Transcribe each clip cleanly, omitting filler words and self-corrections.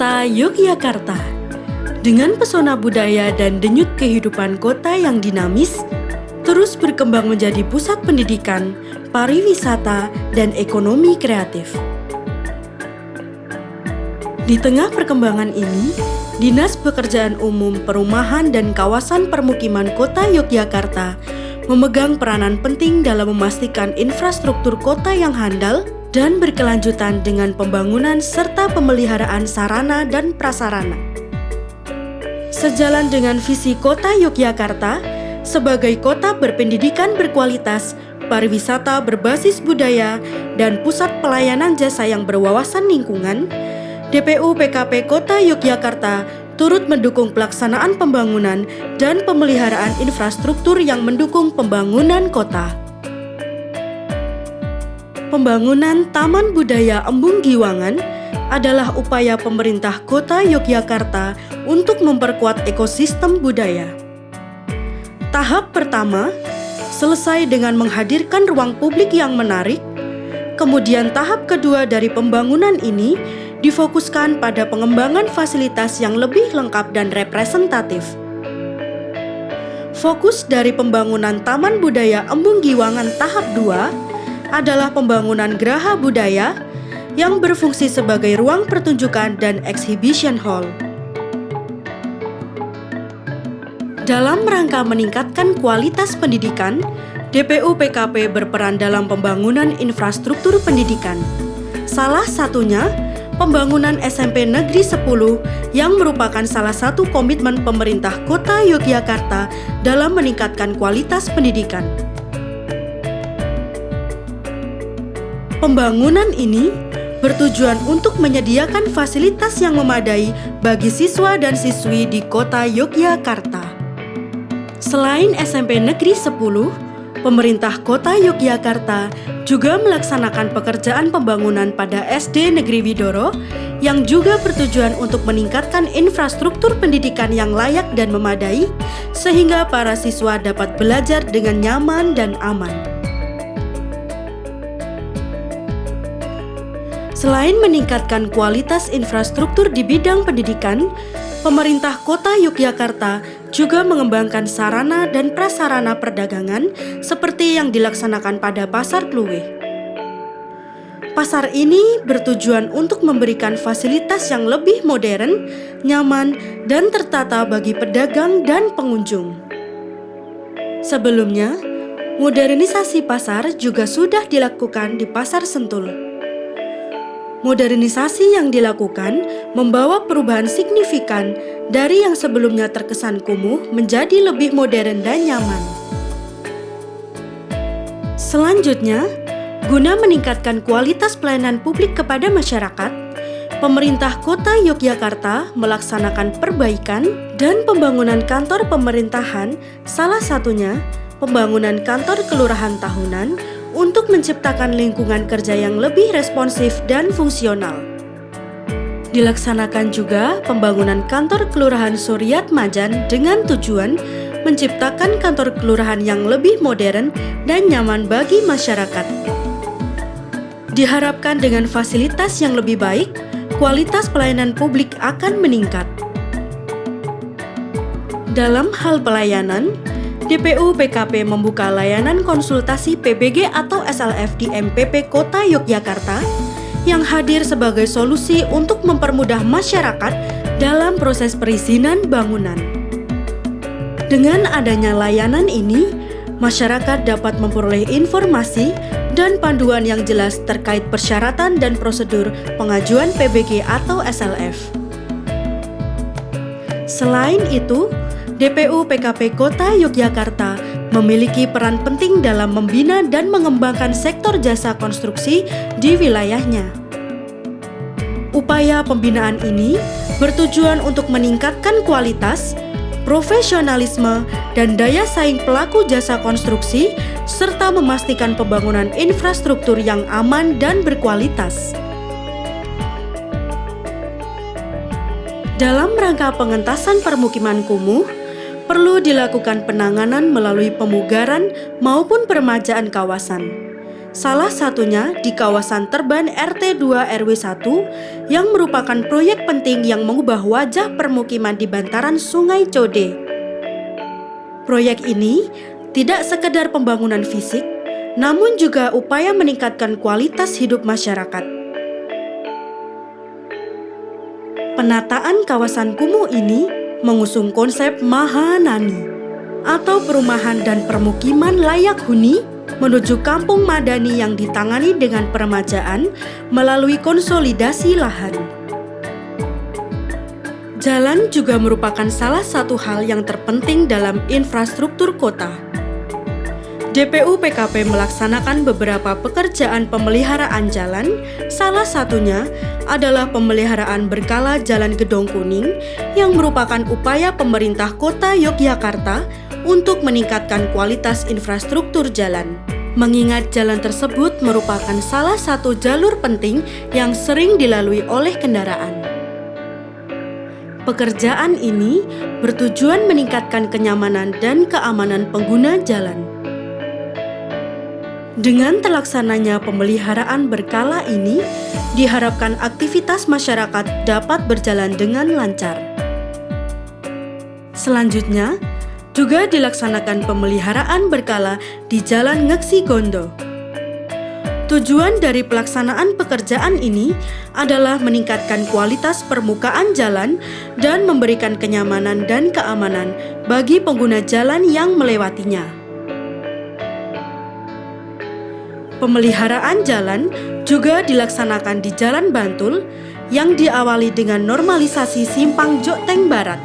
Kota Yogyakarta. Dengan pesona budaya dan denyut kehidupan kota yang dinamis, terus berkembang menjadi pusat pendidikan, pariwisata, dan ekonomi kreatif. Di tengah perkembangan ini, Dinas Pekerjaan Umum Perumahan dan Kawasan Permukiman Kota Yogyakarta memegang peranan penting dalam memastikan infrastruktur kota yang handal dan berkelanjutan dengan pembangunan serta pemeliharaan sarana dan prasarana. Sejalan dengan visi Kota Yogyakarta sebagai kota berpendidikan berkualitas, pariwisata berbasis budaya, dan pusat pelayanan jasa yang berwawasan lingkungan, DPU PKP Kota Yogyakarta turut mendukung pelaksanaan pembangunan dan pemeliharaan infrastruktur yang mendukung pembangunan kota. Pembangunan Taman Budaya Embung Giwangan adalah upaya pemerintah Kota Yogyakarta untuk memperkuat ekosistem budaya. Tahap pertama selesai dengan menghadirkan ruang publik yang menarik. Kemudian tahap kedua dari pembangunan ini difokuskan pada pengembangan fasilitas yang lebih lengkap dan representatif. Fokus dari pembangunan Taman Budaya Embung Giwangan tahap 2 adalah pembangunan Geraha Budaya yang berfungsi sebagai ruang pertunjukan dan exhibition hall. Dalam rangka meningkatkan kualitas pendidikan, DPU PKP berperan dalam pembangunan infrastruktur pendidikan. Salah satunya, pembangunan SMP Negeri 10 yang merupakan salah satu komitmen pemerintah Kota Yogyakarta dalam meningkatkan kualitas pendidikan. Pembangunan ini bertujuan untuk menyediakan fasilitas yang memadai bagi siswa dan siswi di Kota Yogyakarta. Selain SMP Negeri 10, pemerintah Kota Yogyakarta juga melaksanakan pekerjaan pembangunan pada SD Negeri Widoro yang juga bertujuan untuk meningkatkan infrastruktur pendidikan yang layak dan memadai sehingga para siswa dapat belajar dengan nyaman dan aman. Selain meningkatkan kualitas infrastruktur di bidang pendidikan, pemerintah Kota Yogyakarta juga mengembangkan sarana dan prasarana perdagangan seperti yang dilaksanakan pada Pasar Kluweh. Pasar ini bertujuan untuk memberikan fasilitas yang lebih modern, nyaman, dan tertata bagi pedagang dan pengunjung. Sebelumnya, modernisasi pasar juga sudah dilakukan di Pasar Sentul. Modernisasi yang dilakukan membawa perubahan signifikan dari yang sebelumnya terkesan kumuh menjadi lebih modern dan nyaman. Selanjutnya, guna meningkatkan kualitas pelayanan publik kepada masyarakat, pemerintah Kota Yogyakarta melaksanakan perbaikan dan pembangunan kantor pemerintahan, salah satunya pembangunan kantor kelurahan tahunan untuk menciptakan lingkungan kerja yang lebih responsif dan fungsional. Dilaksanakan juga pembangunan kantor Kelurahan Suryat Majan dengan tujuan menciptakan kantor kelurahan yang lebih modern dan nyaman bagi masyarakat. Diharapkan dengan fasilitas yang lebih baik, kualitas pelayanan publik akan meningkat. Dalam hal pelayanan, DPU PKP membuka layanan konsultasi PBG atau SLF di MPP Kota Yogyakarta yang hadir sebagai solusi untuk mempermudah masyarakat dalam proses perizinan bangunan. Dengan adanya layanan ini, masyarakat dapat memperoleh informasi dan panduan yang jelas terkait persyaratan dan prosedur pengajuan PBG atau SLF. Selain itu, DPU PKP Kota Yogyakarta memiliki peran penting dalam membina dan mengembangkan sektor jasa konstruksi di wilayahnya. Upaya pembinaan ini bertujuan untuk meningkatkan kualitas, profesionalisme, dan daya saing pelaku jasa konstruksi, serta memastikan pembangunan infrastruktur yang aman dan berkualitas. Dalam rangka pengentasan permukiman kumuh, perlu dilakukan penanganan melalui pemugaran maupun peremajaan kawasan. Salah satunya di kawasan Terban RT 2 RW 1 yang merupakan proyek penting yang mengubah wajah permukiman di bantaran Sungai Code. Proyek ini tidak sekedar pembangunan fisik, namun juga upaya meningkatkan kualitas hidup masyarakat. Penataan kawasan kumuh ini mengusung konsep Mahanani atau perumahan dan permukiman layak huni menuju kampung madani yang ditangani dengan peremajaan melalui konsolidasi lahan. Jalan juga merupakan salah satu hal yang terpenting dalam infrastruktur kota. DPU PKP melaksanakan beberapa pekerjaan pemeliharaan jalan, salah satunya adalah pemeliharaan berkala Jalan Gedong Kuning yang merupakan upaya pemerintah Kota Yogyakarta untuk meningkatkan kualitas infrastruktur jalan. Mengingat jalan tersebut merupakan salah satu jalur penting yang sering dilalui oleh kendaraan. Pekerjaan ini bertujuan meningkatkan kenyamanan dan keamanan pengguna jalan. Dengan terlaksananya pemeliharaan berkala ini, diharapkan aktivitas masyarakat dapat berjalan dengan lancar. Selanjutnya, juga dilaksanakan pemeliharaan berkala di Jalan Ngeksi Gondo. Tujuan dari pelaksanaan pekerjaan ini adalah meningkatkan kualitas permukaan jalan dan memberikan kenyamanan dan keamanan bagi pengguna jalan yang melewatinya. Pemeliharaan jalan juga dilaksanakan di Jalan Bantul yang diawali dengan normalisasi Simpang Jokteng Barat.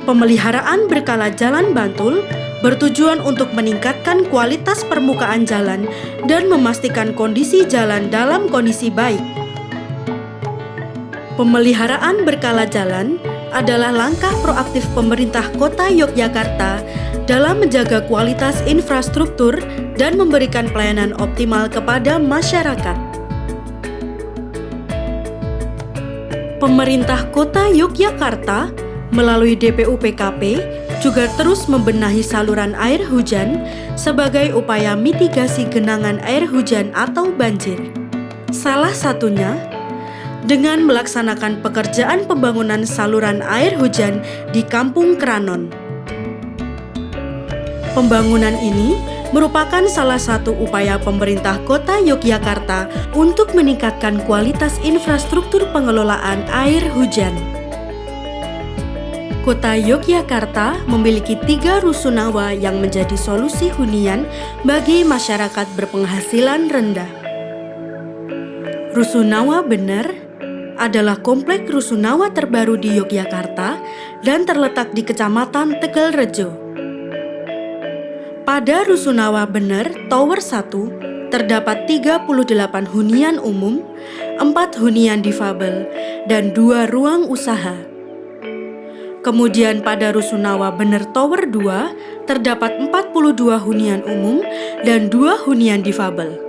Pemeliharaan berkala Jalan Bantul bertujuan untuk meningkatkan kualitas permukaan jalan dan memastikan kondisi jalan dalam kondisi baik. Pemeliharaan berkala jalan adalah langkah proaktif pemerintah Kota Yogyakarta dalam menjaga kualitas infrastruktur dan memberikan pelayanan optimal kepada masyarakat. Pemerintah Kota Yogyakarta melalui DPU PKP juga terus membenahi saluran air hujan sebagai upaya mitigasi genangan air hujan atau banjir. Salah satunya dengan melaksanakan pekerjaan pembangunan saluran air hujan di Kampung Kranon. Pembangunan ini merupakan salah satu upaya pemerintah Kota Yogyakarta untuk meningkatkan kualitas infrastruktur pengelolaan air hujan. Kota Yogyakarta memiliki 3 rusunawa yang menjadi solusi hunian bagi masyarakat berpenghasilan rendah. Rusunawa Bener adalah komplek rusunawa terbaru di Yogyakarta dan terletak di Kecamatan Tegalrejo. Pada Rusunawa Bener Tower 1 terdapat 38 hunian umum, 4 hunian difabel, dan 2 ruang usaha. Kemudian pada Rusunawa Bener Tower 2 terdapat 42 hunian umum dan 2 hunian difabel.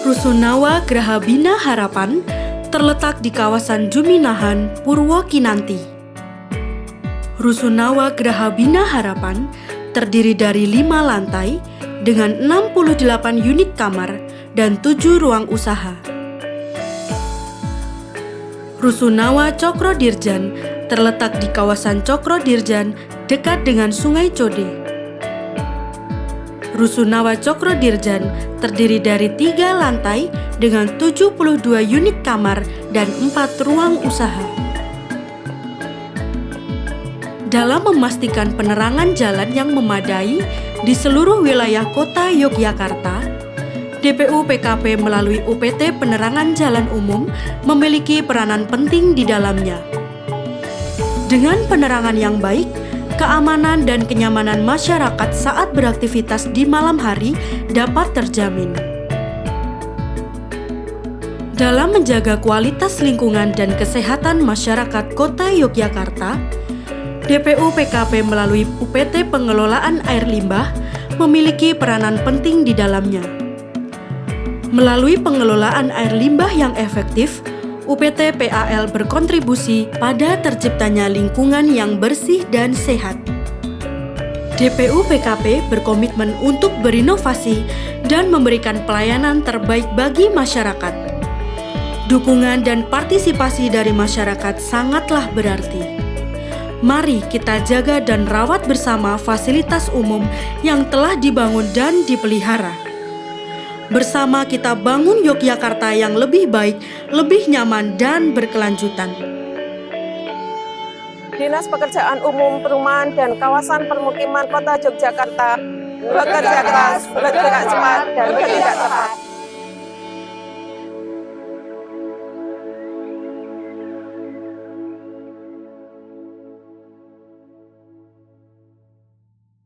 Rusunawa Grahabina Harapan terletak di kawasan Juminahan, Purwokinanti. Rusunawa Grahabina Harapan terdiri dari 5 lantai dengan 68 unit kamar dan 7 ruang usaha. Rusunawa Cokro Dirjan terletak di kawasan Cokro Dirjan dekat dengan Sungai Code. Rusunawa Cokro Dirjan terdiri dari 3 lantai dengan 72 unit kamar dan 4 ruang usaha. Dalam memastikan penerangan jalan yang memadai di seluruh wilayah Kota Yogyakarta, DPU PKP melalui UPT Penerangan Jalan Umum memiliki peranan penting di dalamnya. Dengan penerangan yang baik, keamanan dan kenyamanan masyarakat saat beraktivitas di malam hari dapat terjamin. Dalam menjaga kualitas lingkungan dan kesehatan masyarakat Kota Yogyakarta, DPU PKP melalui UPT Pengelolaan Air Limbah memiliki peranan penting di dalamnya. Melalui pengelolaan air limbah yang efektif, UPT PAL berkontribusi pada terciptanya lingkungan yang bersih dan sehat. DPU PKP berkomitmen untuk berinovasi dan memberikan pelayanan terbaik bagi masyarakat. Dukungan dan partisipasi dari masyarakat sangatlah berarti. Mari kita jaga dan rawat bersama fasilitas umum yang telah dibangun dan dipelihara. Bersama kita bangun Yogyakarta yang lebih baik, lebih nyaman, dan berkelanjutan. Dinas Pekerjaan Umum Perumahan dan Kawasan Permukiman Kota Yogyakarta bekerja keras, bergerak cepat, dan bertindak tepat.